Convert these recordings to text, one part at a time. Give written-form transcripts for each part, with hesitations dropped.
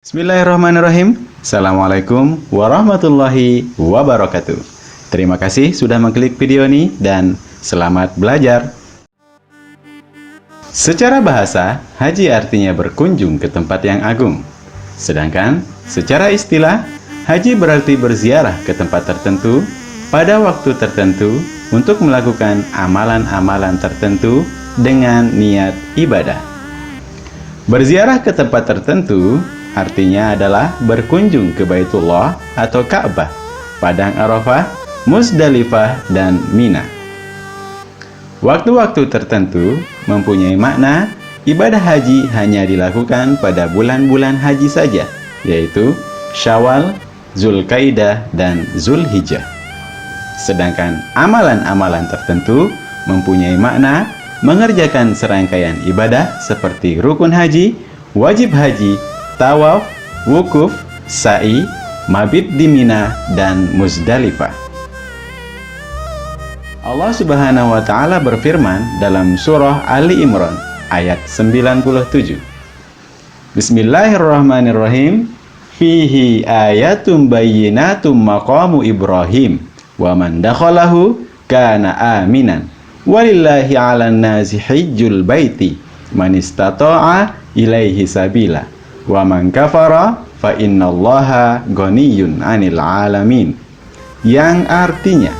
Bismillahirrahmanirrahim. Assalamualaikum warahmatullahi wabarakatuh. Terima kasih sudah mengklik video ini dan selamat belajar. Secara bahasa, haji artinya berkunjung ke tempat yang agung. Sedangkan secara istilah, haji berarti berziarah ke tempat tertentu pada waktu tertentu untuk melakukan amalan-amalan tertentu dengan niat ibadah. Berziarah ke tempat tertentu artinya adalah berkunjung ke Baitullah atau Ka'bah, Padang Arafah, Muzdalifah, dan Mina. Waktu-waktu tertentu mempunyai makna. Ibadah haji hanya dilakukan pada bulan-bulan haji saja, yaitu Syawal, Zulkaidah, dan Zulhijjah. Sedangkan amalan-amalan tertentu mempunyai makna mengerjakan serangkaian ibadah seperti rukun haji, wajib haji, tawaf, wukuf, sa'i, mabit di Mina, dan Muzdalifah. Allah Subhanahu wa Ta'ala berfirman dalam surah Ali Imran ayat 97. Bismillahirrahmanirrahim. Fihi ayatum bayyinatum maqamu Ibrahim wa man dakhalahu kana aminan walillahi 'alan nasi hajjul baiti man istata'a ilaihi sabila wa man kafara fa innallaha ghaniyyun 'anil 'alamin, yang artinya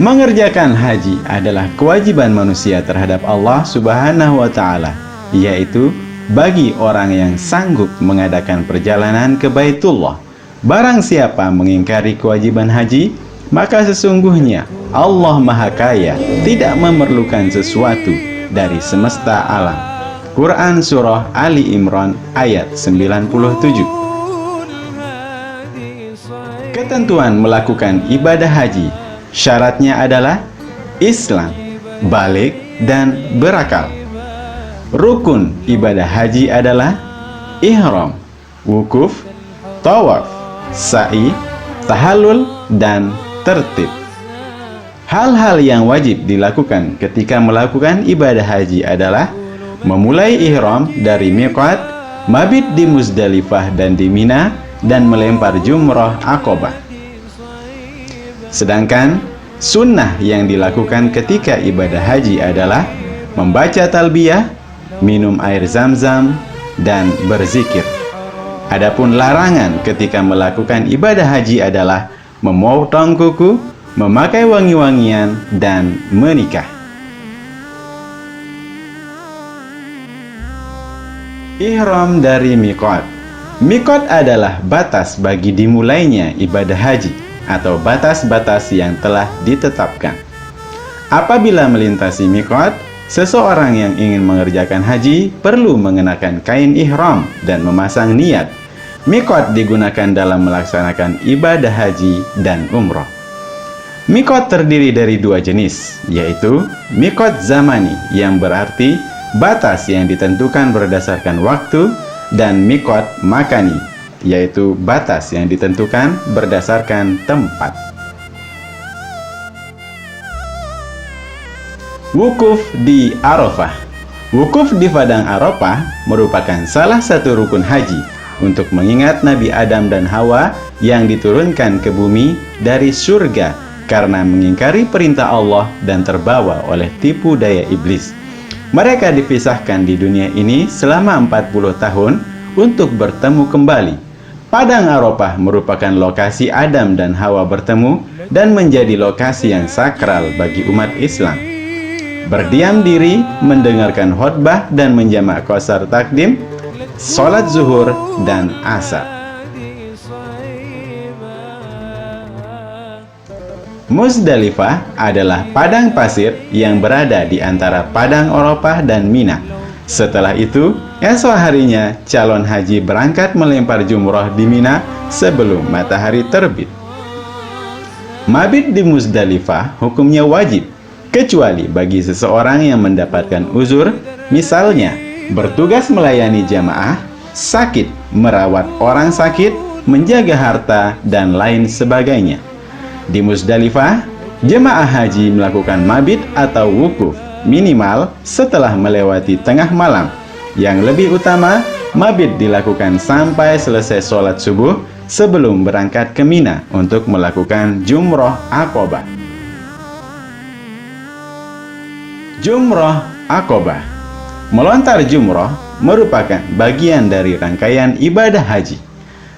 mengerjakan haji adalah kewajiban manusia terhadap Allah Subhanahu wa Ta'ala, yaitu bagi orang yang sanggup mengadakan perjalanan ke Baitullah. Barang siapa mengingkari kewajiban haji, maka sesungguhnya Allah Maha Kaya, tidak memerlukan sesuatu dari semesta alam. Quran Surah Ali Imran ayat 97. Ketentuan melakukan ibadah haji, syaratnya adalah Islam, balik, dan berakal. Rukun ibadah haji adalah ihram, wukuf, tawaf, sa'i, tahallul, dan tertib. Hal-hal yang wajib dilakukan ketika melakukan ibadah haji adalah memulai ihram dari miqat, mabit di Muzdalifah dan di Mina, dan melempar jumrah Aqabah. Sedangkan sunnah yang dilakukan ketika ibadah haji adalah membaca talbiyah, minum air zam-zam, dan berzikir. Adapun larangan ketika melakukan ibadah haji adalah memotong kuku, memakai wangi-wangian, dan menikah. Ihram dari miqat. Miqat adalah batas bagi dimulainya ibadah haji atau batas-batas yang telah ditetapkan. Apabila melintasi miqat, seseorang yang ingin mengerjakan haji perlu mengenakan kain ihram dan memasang niat. Miqat digunakan dalam melaksanakan ibadah haji dan umrah. Miqat terdiri dari dua jenis, yaitu miqat zamani yang berarti batas yang ditentukan berdasarkan waktu, dan miqat makani, yaitu batas yang ditentukan berdasarkan tempat. Wukuf di Arafah. Wukuf di Padang Arafah merupakan salah satu rukun haji untuk mengingat Nabi Adam dan Hawa yang diturunkan ke bumi dari surga karena mengingkari perintah Allah dan terbawa oleh tipu daya iblis. Mereka dipisahkan di dunia ini selama 40 tahun untuk bertemu kembali. Padang Arafah merupakan lokasi Adam dan Hawa bertemu dan menjadi lokasi yang sakral bagi umat Islam. Berdiam diri, mendengarkan khutbah dan menjamak qasar takdim, sholat zuhur dan asar. Muzdalifah adalah padang pasir yang berada di antara Padang Arafah dan Mina. Setelah itu, esok harinya calon haji berangkat melempar jumrah di Mina sebelum matahari terbit. Mabit di Muzdalifah hukumnya wajib, kecuali bagi seseorang yang mendapatkan uzur, misalnya bertugas melayani jamaah, sakit, merawat orang sakit, menjaga harta, dan lain sebagainya. Di Muzdalifah, jemaah haji melakukan mabit atau wukuf minimal setelah melewati tengah malam. Yang lebih utama, mabit dilakukan sampai selesai sholat subuh sebelum berangkat ke Mina untuk melakukan Jumroh Aqobah. Jumroh Aqobah. Melontar jumroh merupakan bagian dari rangkaian ibadah haji.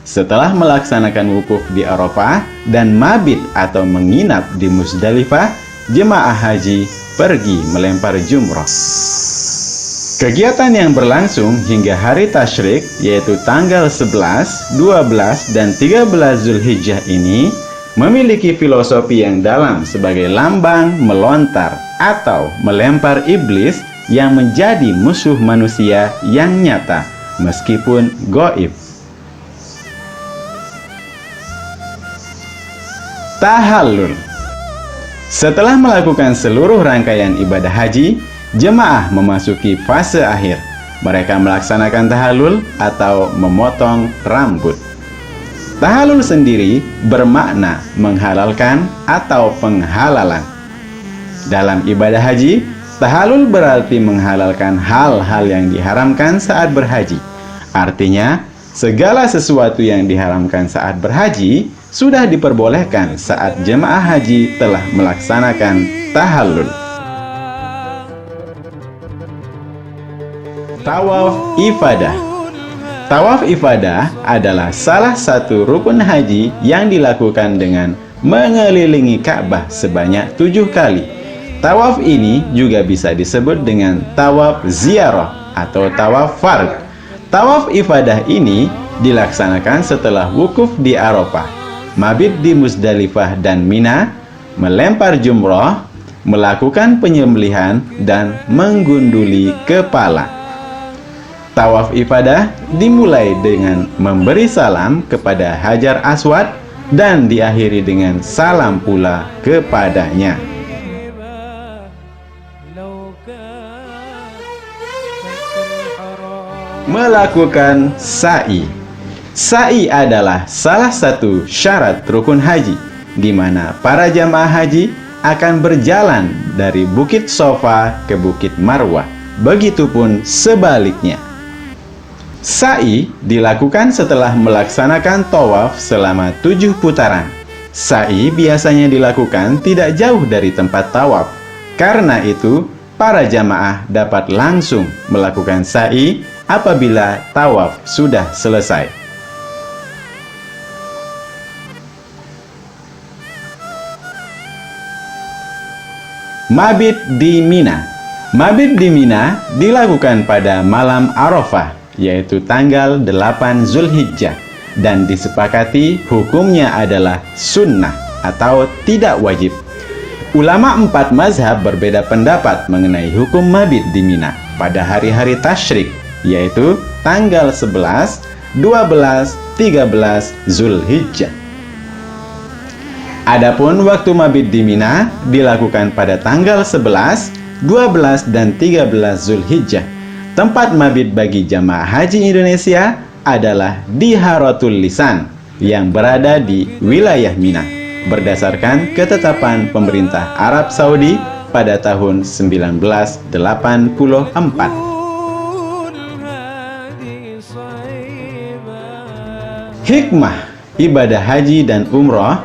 Setelah melaksanakan wukuf di Arafah dan mabit atau menginap di Musdalifah, jemaah haji pergi melempar jumroh. Kegiatan yang berlangsung hingga hari tasyrik, yaitu tanggal 11, 12, dan 13 Zulhijjah ini memiliki filosofi yang dalam sebagai lambang melontar atau melempar iblis yang menjadi musuh manusia yang nyata meskipun gaib. Tahallul. Setelah melakukan seluruh rangkaian ibadah haji, jemaah memasuki fase akhir. Mereka melaksanakan tahallul atau memotong rambut. Tahallul sendiri bermakna menghalalkan atau penghalalan. Dalam ibadah haji, tahallul berarti menghalalkan hal-hal yang diharamkan saat berhaji. Artinya, segala sesuatu yang diharamkan saat berhaji sudah diperbolehkan saat jemaah haji telah melaksanakan tahallul. Tawaf ifadah. Tawaf ifadah adalah salah satu rukun haji yang dilakukan dengan mengelilingi Ka'bah sebanyak 7 kali. Tawaf ini juga bisa disebut dengan tawaf ziarah atau tawaf fard. Tawaf ifadah ini dilaksanakan setelah wukuf di Arafah, mabit di Musdalifah dan Mina, melempar jumroh, melakukan penyembelihan, dan menggunduli kepala. Tawaf ifadah dimulai dengan memberi salam kepada Hajar Aswad dan diakhiri dengan salam pula kepadanya. Melakukan sa'i. Sa'i adalah salah satu syarat rukun haji, di mana para jamaah haji akan berjalan dari Bukit Sofa ke Bukit Marwah. Begitupun sebaliknya. Sa'i dilakukan setelah melaksanakan tawaf selama 7 putaran. Sa'i biasanya dilakukan tidak jauh dari tempat tawaf. Karena itu, para jamaah dapat langsung melakukan sa'i apabila tawaf sudah selesai. Mabit di Mina. Mabit di Mina dilakukan pada malam Arafah, yaitu tanggal 8 Zulhijjah, dan disepakati hukumnya adalah sunnah atau tidak wajib. Ulama 4 mazhab berbeda pendapat mengenai hukum mabit di Mina pada hari-hari tasyrik, yaitu tanggal 11, 12, 13 Zulhijjah. Adapun waktu mabit di Mina dilakukan pada tanggal 11, 12, dan 13 Zulhijjah. Tempat mabit bagi jamaah haji Indonesia adalah di Haratul Lisan yang berada di wilayah Mina berdasarkan ketetapan pemerintah Arab Saudi pada tahun 1984. Hikmah ibadah haji dan umroh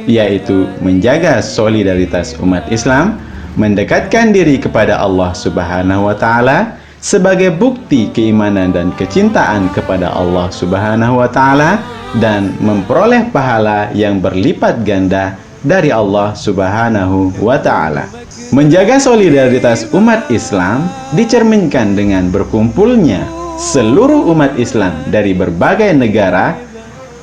yaitu menjaga solidaritas umat Islam, mendekatkan diri kepada Allah Subhanahu wa Ta'ala sebagai bukti keimanan dan kecintaan kepada Allah Subhanahu wa Ta'ala, dan memperoleh pahala yang berlipat ganda dari Allah Subhanahu wa Ta'ala. Menjaga solidaritas umat Islam dicerminkan dengan berkumpulnya seluruh umat Islam dari berbagai negara,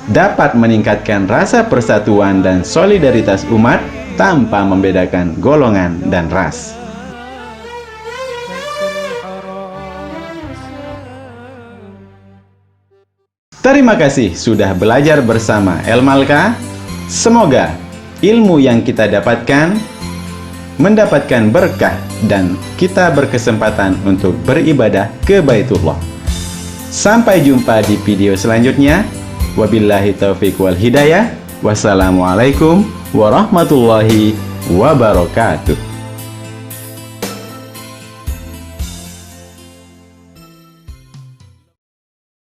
dapat meningkatkan rasa persatuan dan solidaritas umat tanpa membedakan golongan dan ras. Terima kasih sudah belajar bersama Elmalka. Semoga ilmu yang kita dapatkan mendapatkan berkah dan kita berkesempatan untuk beribadah ke Baitullah. Sampai jumpa di video selanjutnya. Wabillahi taufiq wal hidayah. Wassalamualaikum warahmatullahi wabarakatuh.